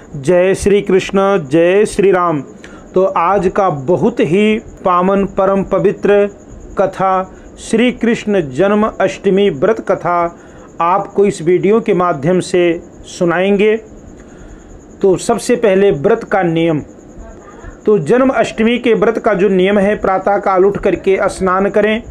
जय श्री कृष्ण, जय श्री राम। तो आज का बहुत ही पावन परम पवित्र कथा श्री कृष्ण जन्म अष्टमी व्रत कथा आपको इस वीडियो के माध्यम से सुनाएंगे। तो सबसे पहले व्रत का नियम। तो जन्म अष्टमी के व्रत का जो नियम है, प्रातः काल उठ करके स्नान करें,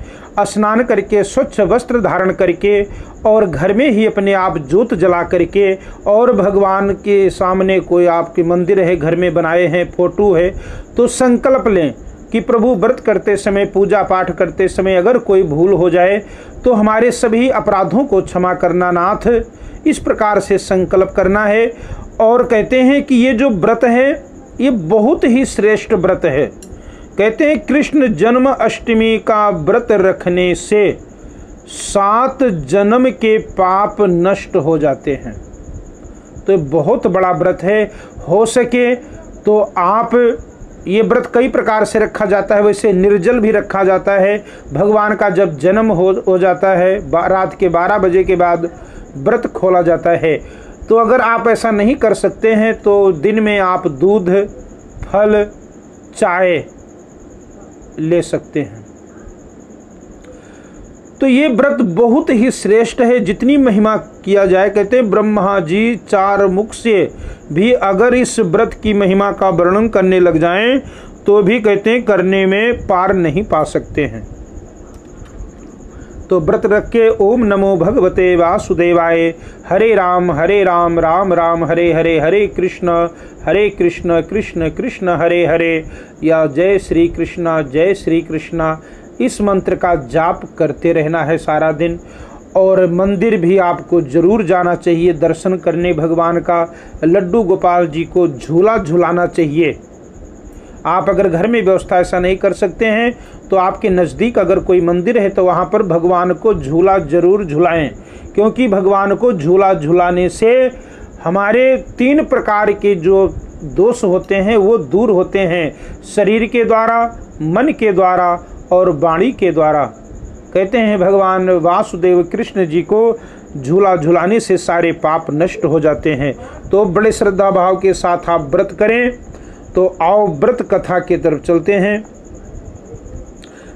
स्नान करके स्वच्छ वस्त्र धारण करके और घर में ही अपने आप जोत जला करके और भगवान के सामने कोई आपके मंदिर है, घर में बनाए हैं, फोटो है, तो संकल्प लें कि प्रभु व्रत करते समय, पूजा पाठ करते समय अगर कोई भूल हो जाए तो हमारे सभी अपराधों को क्षमा करना नाथ, इस प्रकार से संकल्प करना है। और कहते हैं कि ये जो व्रत है ये बहुत ही श्रेष्ठ व्रत है। कहते हैं कृष्ण जन्म अष्टमी का व्रत रखने से 7 जन्म के पाप नष्ट हो जाते हैं। तो ये बहुत बड़ा व्रत है। हो सके तो आप, ये व्रत कई प्रकार से रखा जाता है, वैसे निर्जल भी रखा जाता है। भगवान का जब जन्म हो जाता है, रात के 12 बजे के बाद व्रत खोला जाता है। तो अगर आप ऐसा नहीं कर सकते हैं तो दिन में आप दूध, फल, चाय ले सकते हैं। तो ये व्रत बहुत ही श्रेष्ठ है, जितनी महिमा किया जाए। कहते हैं ब्रह्मा जी 4 मुख से भी अगर इस व्रत की महिमा का वर्णन करने लग जाएं तो भी कहते हैं करने में पार नहीं पा सकते हैं। तो व्रत रख के ओम नमो भगवते वासुदेवाय, हरे राम राम राम हरे हरे, हरे कृष्ण कृष्ण कृष्ण हरे हरे, या जय श्री कृष्ण इस मंत्र का जाप करते रहना है सारा दिन। और मंदिर भी आपको जरूर जाना चाहिए दर्शन करने भगवान का। लड्डू गोपाल जी को झूला झुलाना चाहिए। आप अगर घर में व्यवस्था ऐसा नहीं कर सकते हैं तो आपके नज़दीक अगर कोई मंदिर है तो वहाँ पर भगवान को झूला जरूर झुलाएं, क्योंकि भगवान को झूला झुलाने से हमारे 3 प्रकार के जो दोष होते हैं वो दूर होते हैं, शरीर के द्वारा, मन के द्वारा और वाणी के द्वारा। कहते हैं भगवान वासुदेव कृष्ण जी को झूला झुलाने से सारे पाप नष्ट हो जाते हैं। तो बड़े श्रद्धा भाव के साथ आप व्रत करें। तो आओ व्रत कथा की तरफ चलते हैं।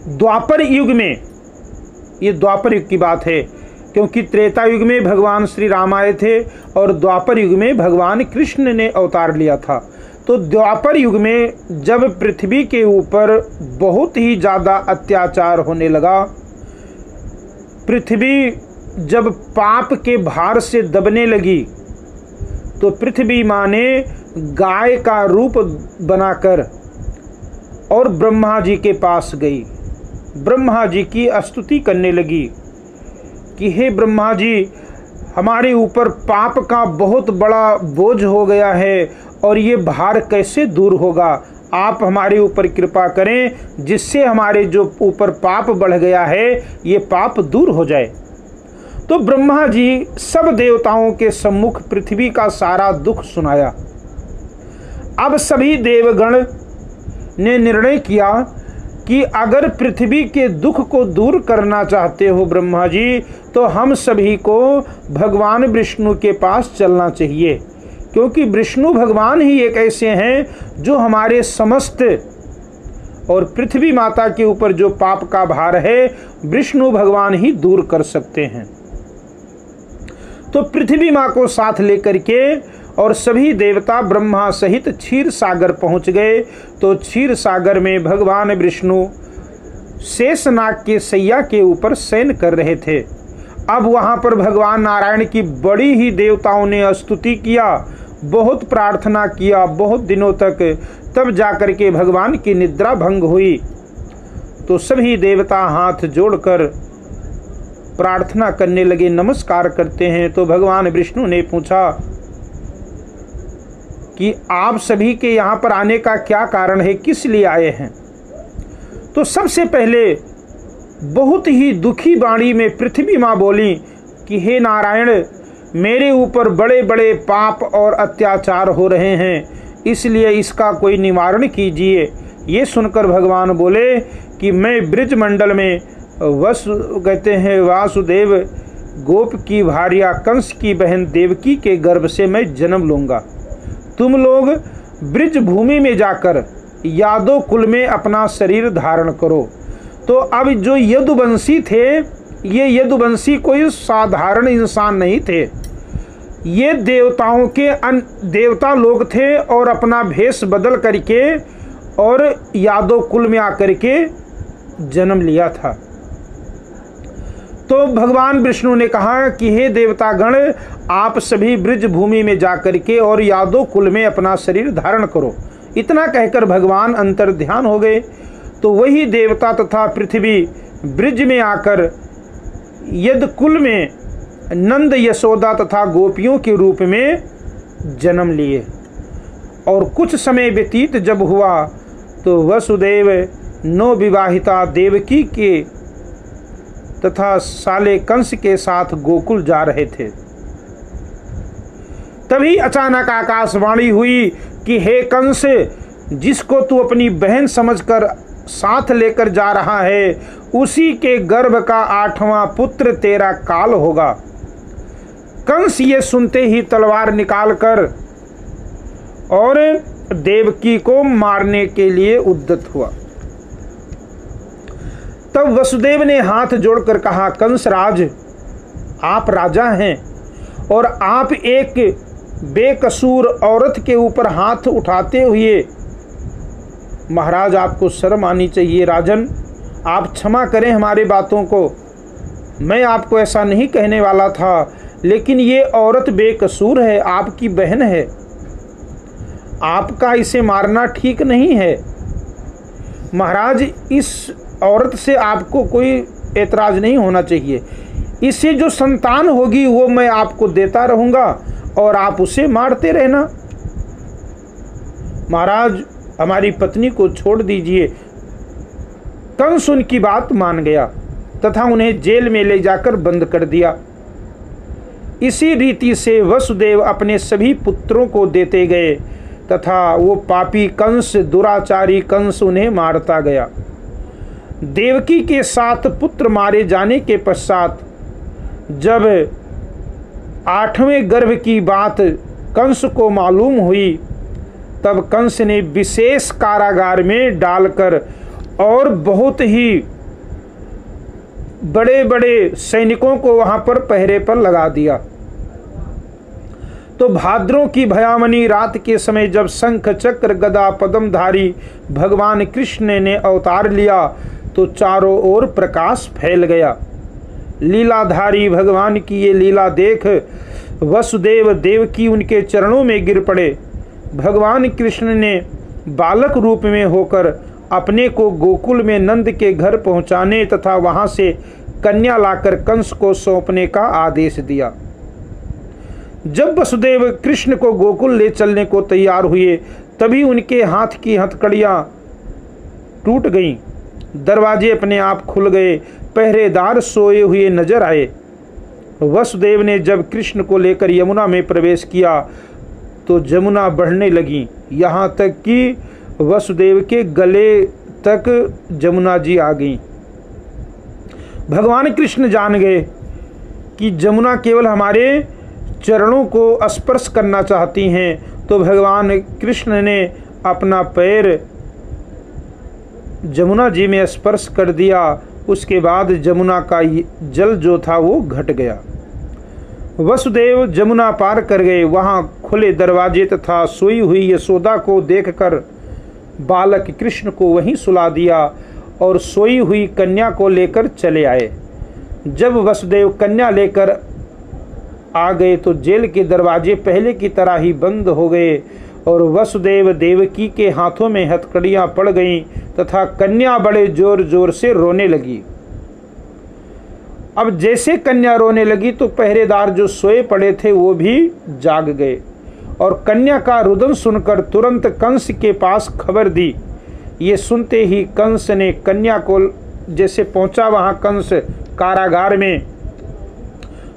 द्वापर युग में, ये द्वापर युग की बात है, क्योंकि त्रेता युग में भगवान श्री राम आए थे और द्वापर युग में भगवान कृष्ण ने अवतार लिया था। तो द्वापर युग में जब पृथ्वी के ऊपर बहुत ही ज़्यादा अत्याचार होने लगा, पृथ्वी जब पाप के भार से दबने लगी, तो पृथ्वी माँ ने गाय का रूप बनाकर और ब्रह्मा जी के पास गई। ब्रह्मा जी की स्तुति करने लगी कि हे ब्रह्मा जी, हमारे ऊपर पाप का बहुत बड़ा बोझ हो गया है और ये भार कैसे दूर होगा। आप हमारे ऊपर कृपा करें जिससे हमारे जो ऊपर पाप बढ़ गया है ये पाप दूर हो जाए। तो ब्रह्मा जी सब देवताओं के सम्मुख पृथ्वी का सारा दुख सुनाया। अब सभी देवगण ने निर्णय किया कि अगर पृथ्वी के दुख को दूर करना चाहते हो ब्रह्मा जी, तो हम सभी को भगवान विष्णु के पास चलना चाहिए, क्योंकि विष्णु भगवान ही एक ऐसे हैं जो हमारे समस्त और पृथ्वी माता के ऊपर जो पाप का भार है विष्णु भगवान ही दूर कर सकते हैं। तो पृथ्वी माँ को साथ लेकर के और सभी देवता ब्रह्मा सहित क्षीर सागर पहुंच गए। तो क्षीर सागर में भगवान विष्णु शेषनाग के सैया के ऊपर शयन कर रहे थे। अब वहां पर भगवान नारायण की बड़ी ही देवताओं ने स्तुति किया, बहुत प्रार्थना किया, बहुत दिनों तक, तब जाकर के भगवान की निद्रा भंग हुई। तो सभी देवता हाथ जोड़कर प्रार्थना करने लगे, नमस्कार करते हैं। तो भगवान विष्णु ने पूछा कि आप सभी के यहाँ पर आने का क्या कारण है, किस लिए आए हैं। तो सबसे पहले बहुत ही दुखी वाणी में पृथ्वी माँ बोली कि हे नारायण, मेरे ऊपर बड़े बड़े पाप और अत्याचार हो रहे हैं, इसलिए इसका कोई निवारण कीजिए। ये सुनकर भगवान बोले कि मैं ब्रजमंडल में कहते हैं वासुदेव गोप की भार्या कंस की बहन देवकी के गर्भ से मैं जन्म लूँगा। तुम लोग ब्रिज भूमि में जाकर यादव कुल में अपना शरीर धारण करो। तो अब जो यदुवंशी थे, ये यदुवंशी कोई साधारण इंसान नहीं थे, ये देवताओं के देवता लोग थे और अपना भेष बदल करके और यादव कुल में आकर के जन्म लिया था। तो भगवान विष्णु ने कहा कि हे देवतागण, आप सभी ब्रिज भूमि में जाकर के और यादव कुल में अपना शरीर धारण करो। इतना कहकर भगवान अंतर ध्यान हो गए। तो वही देवता तथा पृथ्वी ब्रिज में आकर यद कुल में नंद यशोदा तथा गोपियों के रूप में जन्म लिए। और कुछ समय व्यतीत जब हुआ तो वसुदेव नवविवाहिता देवकी के तथा साले कंस के साथ गोकुल जा रहे थे। तभी अचानक आकाशवाणी हुई कि हे कंस, जिसको तू अपनी बहन समझकर साथ लेकर जा रहा है, उसी के गर्भ का 8वां पुत्र तेरा काल होगा। कंस ये सुनते ही तलवार निकालकर और देवकी को मारने के लिए उद्यत हुआ। तब वसुदेव ने हाथ जोड़कर कहा, कंसराज, आप राजा हैं और आप एक बेकसूर औरत के ऊपर हाथ उठाते हुए, महाराज आपको शर्म आनी चाहिए। राजन, आप क्षमा करें हमारी बातों को, मैं आपको ऐसा नहीं कहने वाला था, लेकिन ये औरत बेकसूर है, आपकी बहन है, आपका इसे मारना ठीक नहीं है। महाराज, इस औरत से आपको कोई एतराज नहीं होना चाहिए, इससे जो संतान होगी वो मैं आपको देता रहूँगा और आप उसे मारते रहना। महाराज, हमारी पत्नी को छोड़ दीजिए। कंस उनकी बात मान गया तथा उन्हें जेल में ले जाकर बंद कर दिया। इसी रीति से वसुदेव अपने सभी पुत्रों को देते गए तथा वो पापी कंस, दुराचारी कंस उन्हें मारता गया। देवकी के 7 पुत्र मारे जाने के पश्चात जब 8वें गर्भ की बात कंस को मालूम हुई, तब कंस ने विशेष कारागार में डालकर और बहुत ही बड़े बड़े सैनिकों को वहां पर पहरे पर लगा दिया। तो भाद्रों की भयामनी रात के समय जब शंख चक्र गदा पद्मधारी भगवान कृष्ण ने अवतार लिया तो चारों ओर प्रकाश फैल गया। लीलाधारी भगवान की ये लीला देख वसुदेव देवकी उनके चरणों में गिर पड़े। भगवान कृष्ण ने बालक रूप में होकर अपने को गोकुल में नंद के घर पहुंचाने तथा वहां से कन्या लाकर कंस को सौंपने का आदेश दिया। जब वसुदेव कृष्ण को गोकुल ले चलने को तैयार हुए, तभी उनके हाथ की हथकड़ियां टूट गईं, दरवाजे अपने आप खुल गए, पहरेदार सोए हुए नजर आए। वसुदेव ने जब कृष्ण को लेकर यमुना में प्रवेश किया तो जमुना बढ़ने लगी, यहाँ तक कि वसुदेव के गले तक जमुना जी आ गई। भगवान कृष्ण जान गए कि जमुना केवल हमारे चरणों को स्पर्श करना चाहती हैं, तो भगवान कृष्ण ने अपना पैर जमुना जी में स्पर्श कर दिया। उसके बाद जमुना का जल जो था वो घट गया। वसुदेव जमुना पार कर गए। वहां खुले दरवाजे तथा सोई हुई यशोदा को देखकर बालक कृष्ण को वहीं सुला दिया और सोई हुई कन्या को लेकर चले आए। जब वसुदेव कन्या लेकर आ गए तो जेल के दरवाजे पहले की तरह ही बंद हो गए और वसुदेव देवकी के हाथों में हथकड़ियां पड़ गईं तथा कन्या बड़े जोर जोर से रोने लगी। अब जैसे कन्या रोने लगी तो पहरेदार जो सोए पड़े थे वो भी जाग गए और कन्या का रुदन सुनकर तुरंत कंस के पास खबर दी। ये सुनते ही कंस ने कन्या को जैसे पहुंचा वहां कंस कारागार में,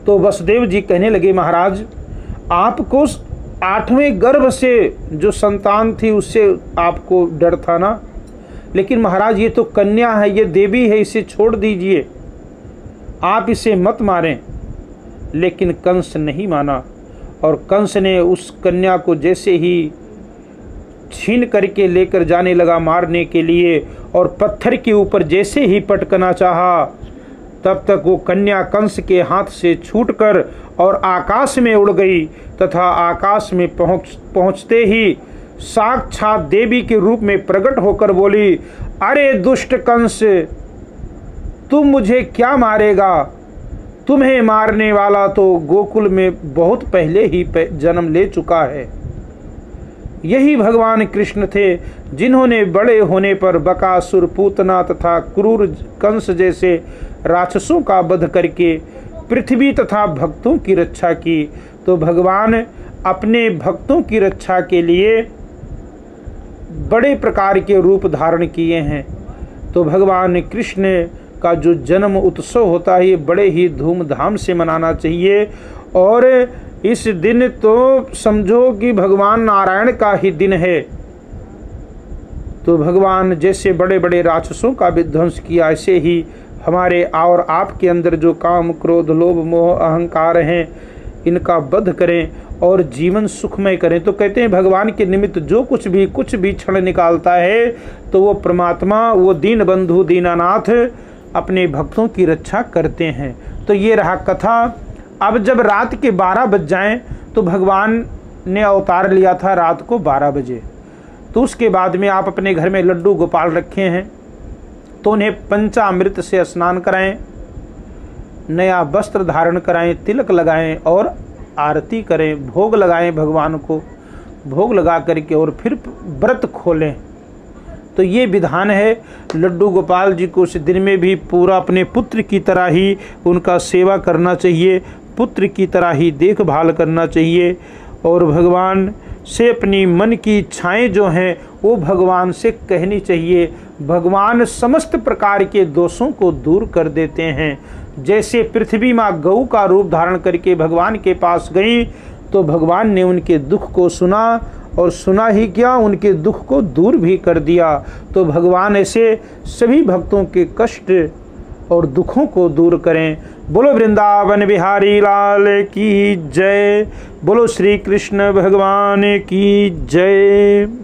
तो वसुदेव जी कहने लगे, महाराज आपको 8वें गर्भ से जो संतान थी उससे आपको डर था ना, लेकिन महाराज ये तो कन्या है, ये देवी है, इसे छोड़ दीजिए, आप इसे मत मारें। लेकिन कंस नहीं माना और कंस ने उस कन्या को जैसे ही छीन करके लेकर जाने लगा मारने के लिए, और पत्थर के ऊपर जैसे ही पटकना चाहा, तब तक वो कन्या कंस के हाथ से छूटकर और आकाश में उड़ गई, तथा आकाश में पहुंचते ही साक्षात देवी के रूप में प्रकट होकर बोली, अरे दुष्ट कंस, तुम मुझे क्या मारेगा? तुम्हें मारने वाला तो गोकुल में बहुत पहले ही जन्म ले चुका है। यही भगवान कृष्ण थे जिन्होंने बड़े होने पर बकासुर, पूतना तथा क्रूर कंस जैसे राक्षसों का वध करके पृथ्वी तथा भक्तों की रक्षा की। तो भगवान अपने भक्तों की रक्षा के लिए बड़े प्रकार के रूप धारण किए हैं। तो भगवान कृष्ण का जो जन्म उत्सव होता है ये बड़े ही धूमधाम से मनाना चाहिए। और इस दिन तो समझो कि भगवान नारायण का ही दिन है। तो भगवान जैसे बड़े बड़े राक्षसों का विध्वंस किया, ऐसे ही हमारे और आपके अंदर जो काम, क्रोध, लोभ, मोह, अहंकार हैं, इनका वध करें और जीवन सुखमय करें। तो कहते हैं भगवान के निमित्त जो कुछ भी क्षण निकालता है तो वो परमात्मा, वो दीन बंधु दीनानाथ अपने भक्तों की रक्षा करते हैं। तो ये रहा कथा। अब जब रात के 12 बज जाएं तो भगवान ने अवतार लिया था रात को 12 बजे। तो उसके बाद में आप अपने घर में लड्डू गोपाल रखे हैं तो उन्हें पंचामृत से स्नान कराएं, नया वस्त्र धारण कराएं, तिलक लगाएं और आरती करें, भोग लगाएं भगवान को, भोग लगा करके और फिर व्रत खोलें। तो ये विधान है। लड्डू गोपाल जी को उस दिन में भी पूरा अपने पुत्र की तरह ही उनका सेवा करना चाहिए, पुत्र की तरह ही देखभाल करना चाहिए, और भगवान से अपनी मन की इच्छाएं जो हैं वो भगवान से कहनी चाहिए। भगवान समस्त प्रकार के दोषों को दूर कर देते हैं। जैसे पृथ्वी माँ गऊ का रूप धारण करके भगवान के पास गई तो भगवान ने उनके दुख को सुना, और सुना ही क्या, उनके दुख को दूर भी कर दिया। तो भगवान ऐसे सभी भक्तों के कष्ट और दुखों को दूर करें। बोलो वृंदावन बिहारी लाल की जय, बोलो श्री कृष्ण भगवान की जय।